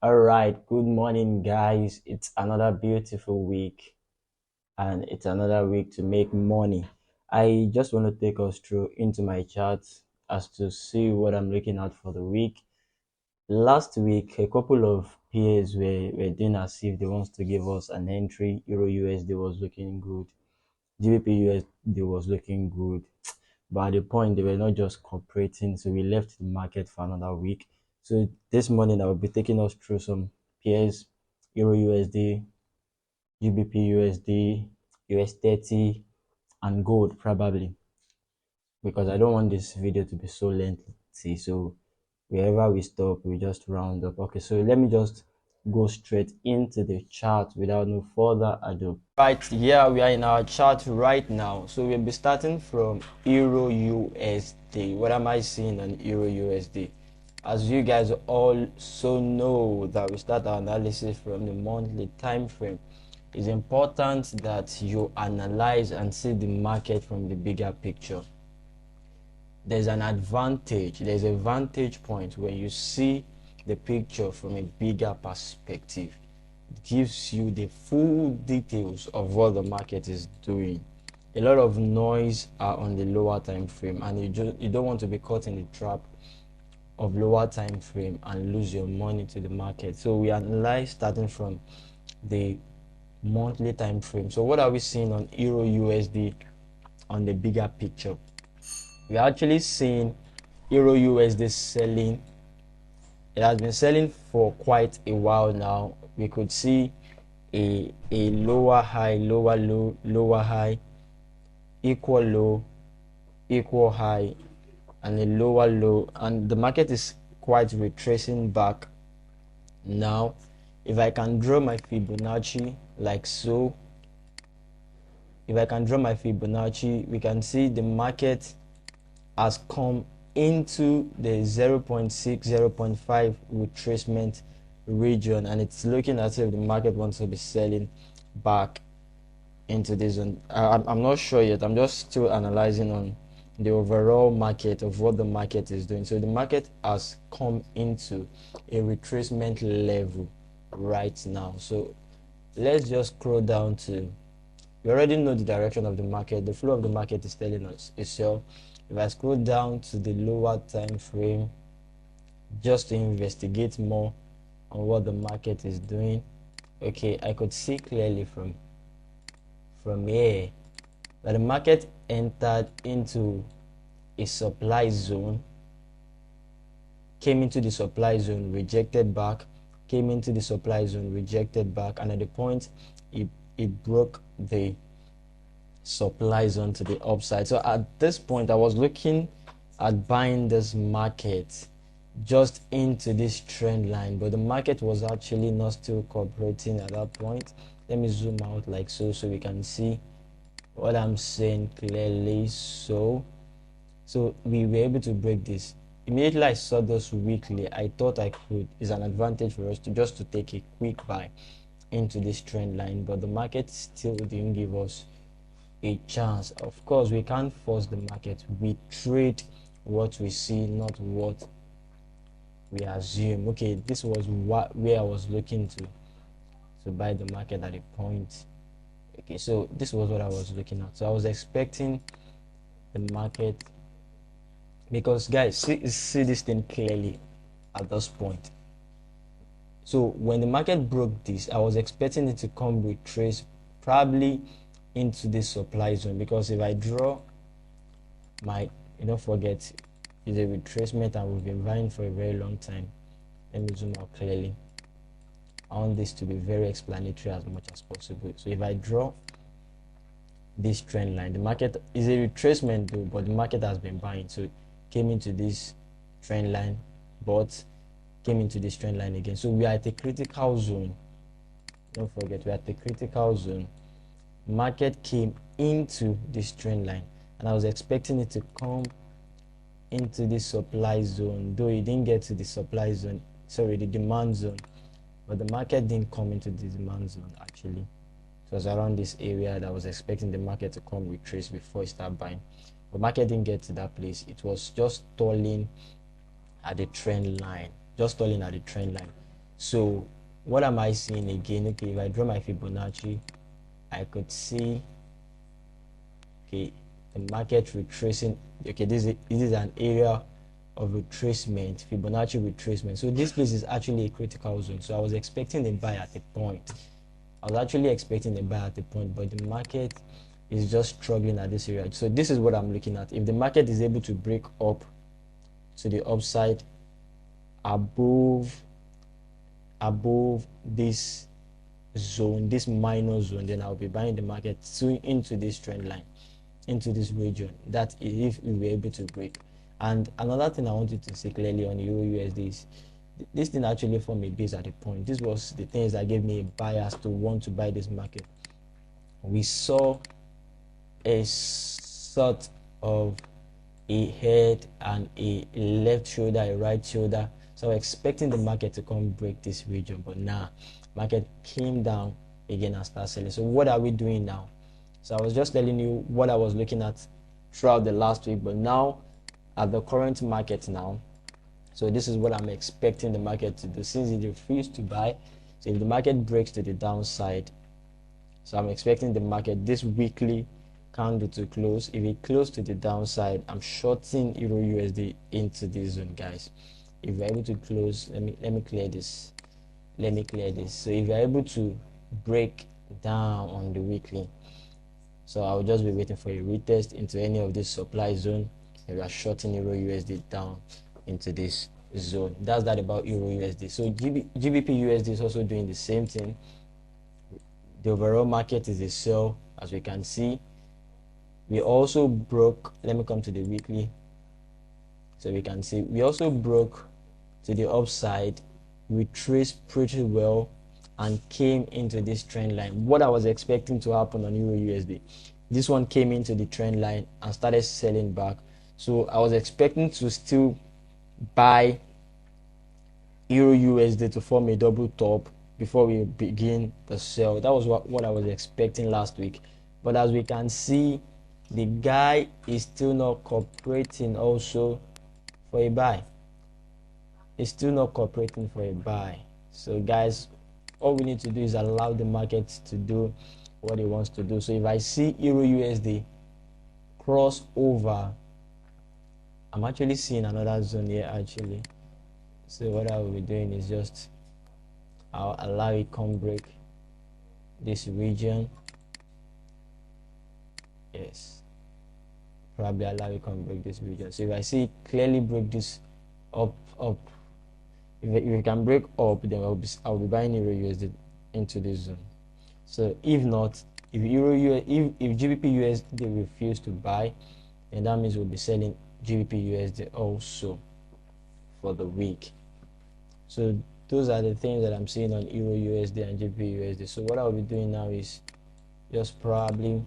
All right, good morning, guys. It's another beautiful week, and it's another week to make money. I just want to take us through into my charts as to see what I'm looking at for the week. Last week, a couple of peers were doing as if they wants to give us an entry. Euro USD was looking good. GBP USD was looking good. But at the point, they were not just cooperating, so we left the market for another week. So this morning, I will be taking us through some pairs: Euro USD, GBP USD, US 30, and gold probably, because I don't want this video to be so lengthy. So wherever we stop, we just round up. Okay, so let me just go straight into the chart without no further ado. Right, yeah, we are in our chart right now. So we'll be starting from Euro USD. What am I seeing on Euro USD? As you guys also know that we start our analysis from the monthly time frame. It's important that you analyze and see the market from the bigger picture. There's a vantage point when you see the picture from a bigger perspective. It gives you the full details of what the market is doing. A lot of noise are on the lower time frame, and you don't want to be caught in the trap of lower time frame and lose your money to the market. So we analyze starting from the monthly time frame. So what are we seeing on Euro USD on the bigger picture? We are actually seeing Euro USD selling. It has been selling for quite a while now. We could see a lower high, lower low, lower high, equal low, equal high, and a lower low, and the market is quite retracing back now. If I can draw my Fibonacci like so, we can see the market has come into the 0.6 0.5 retracement region, and it's looking as if the market wants to be selling back into this zone. I'm not sure yet. I'm just still analyzing on the overall market of what the market is doing. So the market has come into a retracement level right now. So let's just scroll down to, we already know the direction of the market. The flow of the market is telling us a sell. If I scroll down to the lower time frame just to investigate more on what the market is doing, okay, I could see clearly from here that the market entered into a supply zone, came into the supply zone, rejected back, came into the supply zone, rejected back, and at the point it broke the supply zone to the upside. So at this point, I was looking at buying this market just into this trend line, but the market was actually not still cooperating at that point. Let me zoom out like so we can see what I'm saying clearly. So we were able to break this. Immediately I saw this weekly, I thought it's an advantage for us to take a quick buy into this trend line, but the market still didn't give us a chance. Of course, we can't force the market. We trade what we see, not what we assume. Okay, this was where I was looking to buy the market at a point. Okay, so this was what I was looking at. So I was expecting the market, because guys, see this thing clearly at this point. So when the market broke this, I was expecting it to come retrace probably into this supply zone, because if I draw my, don't forget, it's a retracement and we've been buying for a very long time. Let me zoom out clearly. I want this to be very explanatory as much as possible. So if I draw this trend line, the market is a retracement though, but the market has been buying. So it came into this trend line, but came into this trend line again. So we are at a critical zone. Don't forget, we are at the critical zone. Market came into this trend line, and I was expecting it to come into this supply zone, though it didn't get to the supply zone, sorry, the demand zone, but the market didn't come into the demand zone. Actually, it was around this area that I was expecting the market to come retrace before it start buying, but market didn't get to that place. It was just stalling at the trend line, So what am I seeing again? Okay, if I draw my Fibonacci, I could see, okay, the market retracing. Okay, this is an area of retracement, Fibonacci retracement. So this place is actually a critical zone. So I was expecting a buy at a point. I was actually expecting a buy at a point, but the market is just struggling at this area. So this is what I'm looking at. If the market is able to break up to the upside above this zone, this minor zone, then I'll be buying the market into this trend line, into this region. That is if we were able to break. And another thing I wanted to say clearly on Euro USD is this thing actually formed a base at a point. This was the things that gave me a bias to want to buy this market. We saw a sort of a head and a left shoulder, a right shoulder. So I'm expecting the market to come break this region, but now market came down again and start selling. So what are we doing now? So I was just telling you what I was looking at throughout the last week, but now at the current market now, so this is what I'm expecting the market to do since it refused to buy. So if the market breaks to the downside, so I'm expecting the market this weekly candle to close. If it closes to the downside, I'm shorting Euro USD into this zone, guys. If we're able to close, let me clear this. Let me clear this. So if you're able to break down on the weekly, so I'll just be waiting for a retest into any of this supply zone. And we are shorting Euro USD down into this zone. That's that about Euro USD. So GBP USD is also doing the same thing. The overall market is a sell, as we can see. We also broke, let me come to the weekly, so we can see we also broke to the upside. We traced pretty well and came into this trend line. What I was expecting to happen on Euro USD, this one came into the trend line and started selling back. So I was expecting to still buy Euro USD to form a double top before we begin the sell. That was what I was expecting last week. But as we can see, the guy is still not cooperating also for a buy. It's still not cooperating for a buy. So guys, all we need to do is allow the market to do what it wants to do. So if I see Euro USD cross over, I'm actually seeing another zone here actually. So what I will be doing is just I'll allow it come break this region. Yes, probably allow it come break this region. So if I see it clearly break this up, if it can break up, then I'll be buying Euro USD into this zone. So if not, if GBP USD refuse to buy, then that means we'll be selling GBP USD also for the week. So those are the things that I'm seeing on Euro USD and GBP USD. So what I'll be doing now is just probably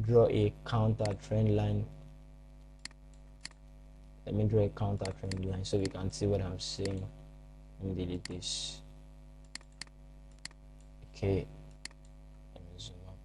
draw a counter trend line. Let me draw a counter trend line so we can see what I'm saying. Let me delete this. Okay, let me zoom up.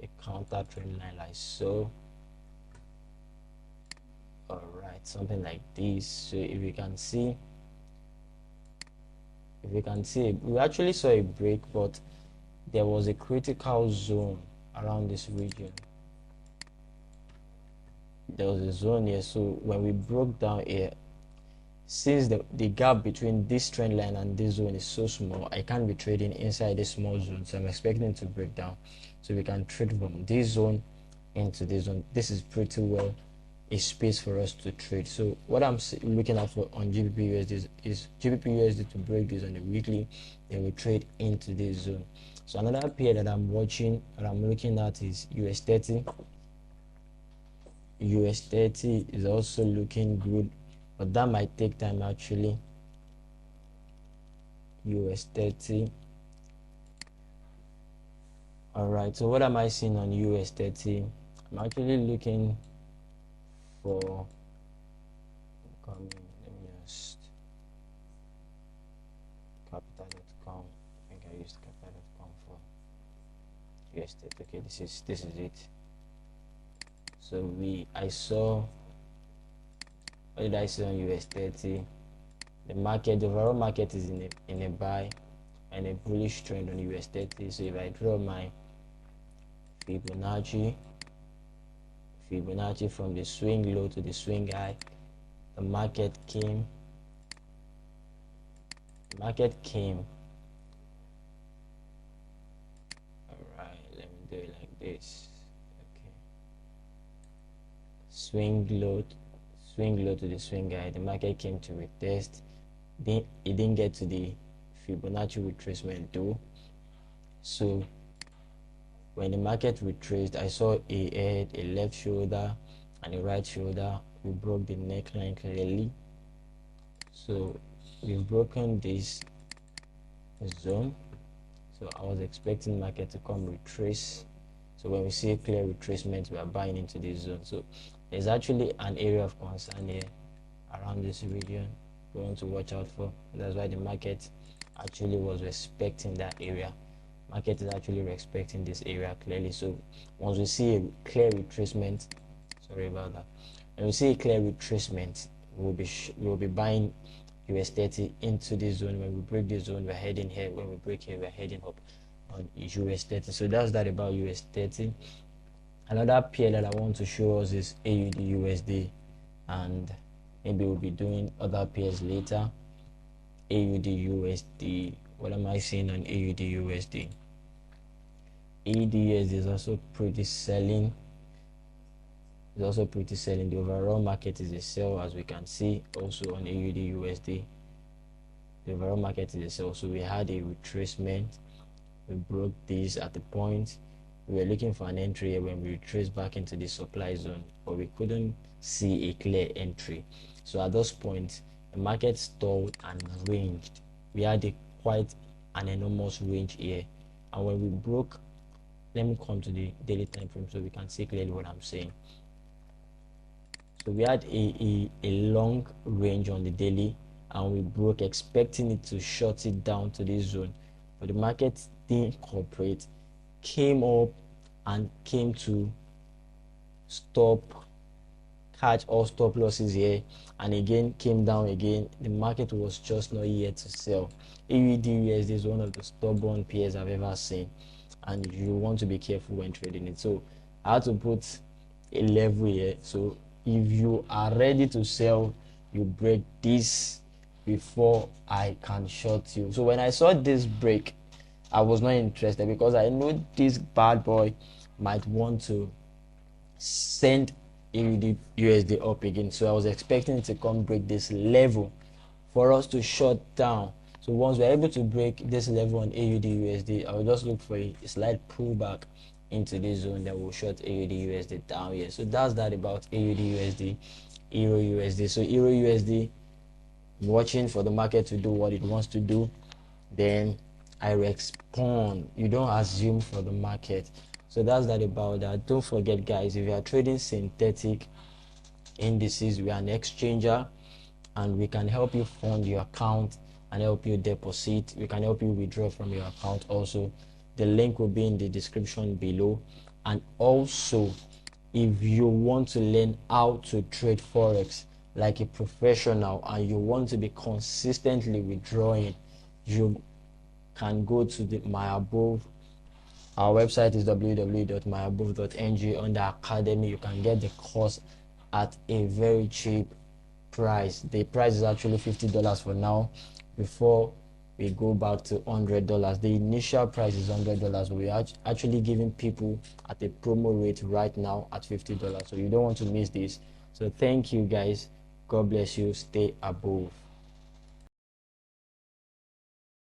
A counter trend line like so. Alright, something like this. So if you can see, we actually saw a break, but there was a critical zone around this region. There was a zone here. So when we broke down here, since the gap between this trend line and this zone is so small, I can't be trading inside this small zone. So I'm expecting to break down. So we can trade from this zone into this zone. This is pretty well a space for us to trade. So what I'm looking at for on GBP USD is GBP USD to break this on the weekly, then we trade into this zone. So another pair that I'm watching and I'm looking at is US30. US30 is also looking good, but that might take time actually. US30. Alright, so what am I seeing on US30? I'm actually looking for let me just capital.com. I think I used capital.com for US30. Okay, this is it. So I saw, what did I see on US30? The overall market is in a buy and a bullish trend on US 30. So if I draw my Fibonacci from the swing low to the swing high, the market came all right, let me do it like this. Okay, swing low to the swing high, the market came to retest. Then it didn't get to the Fibonacci retracement though. So when the market retraced, I saw a head, a left shoulder, and a right shoulder. We broke the neckline clearly. So we've broken this zone. So I was expecting market to come retrace. So when we see a clear retracement, we are buying into this zone. So there's actually an area of concern here around this region we want to watch out for. That's why the market actually was respecting that area. Market is actually respecting this area clearly. So once we see a clear retracement, sorry about that, when we see a clear retracement, we'll be buying US 30 into this zone. When we break this zone, we're heading here. When we break here, we're heading up on US 30. So that's that about US 30. Another pair that I want to show us is AUD/USD, and maybe we'll be doing other pairs later. AUD/USD, what am I saying on AUD/USD? AUD/USD is also pretty selling. The overall market is a sell, as we can see also on AUD/USD. The overall market is a sell. So we had a retracement. We broke this at the point. We were looking for an entry here when we retraced back into the supply zone, but we couldn't see a clear entry. So at this point, the market stalled and ranged. We had quite an enormous range here, and when we broke, let me come to the daily time frame so we can see clearly what I'm saying. So we had a long range on the daily, and we broke, expecting it to shut it down to this zone, but the market didn't cooperate, came up and came to catch all stop losses here, and again came down again. The market was just not yet to sell. AUD/USD is one of the stubborn pairs I've ever seen, and you want to be careful when trading it. So I had to put a level here. So if you are ready to sell, you break this before I can short you. So when I saw this break, I was not interested, because I know this bad boy might want to send AUD/USD up again. So I was expecting it to come break this level for us to shut down. So once we're able to break this level on AUD/USD, I will just look for a slight pullback into this zone that will shut AUD/USD down here. So that's that about AUD/USD. Euro/USD. So Euro/USD, watching for the market to do what it wants to do, then I respond. You don't assume for the market. So that's that about that. Don't forget, guys, if you are trading synthetic indices, we are an exchanger, and we can help you fund your account and help you deposit. We can help you withdraw from your account also. The link will be in the description below. And also, if you want to learn how to trade forex like a professional, and you want to be consistently withdrawing, you can go to my above. Our website is www.myabove.ng. Under academy, you can get the course at a very cheap price. The price is actually $50 for now, before we go back to $100. The initial price is $100, but we are actually giving people at a promo rate right now at $50. So you don't want to miss this. So thank you, guys. God bless you. Stay above.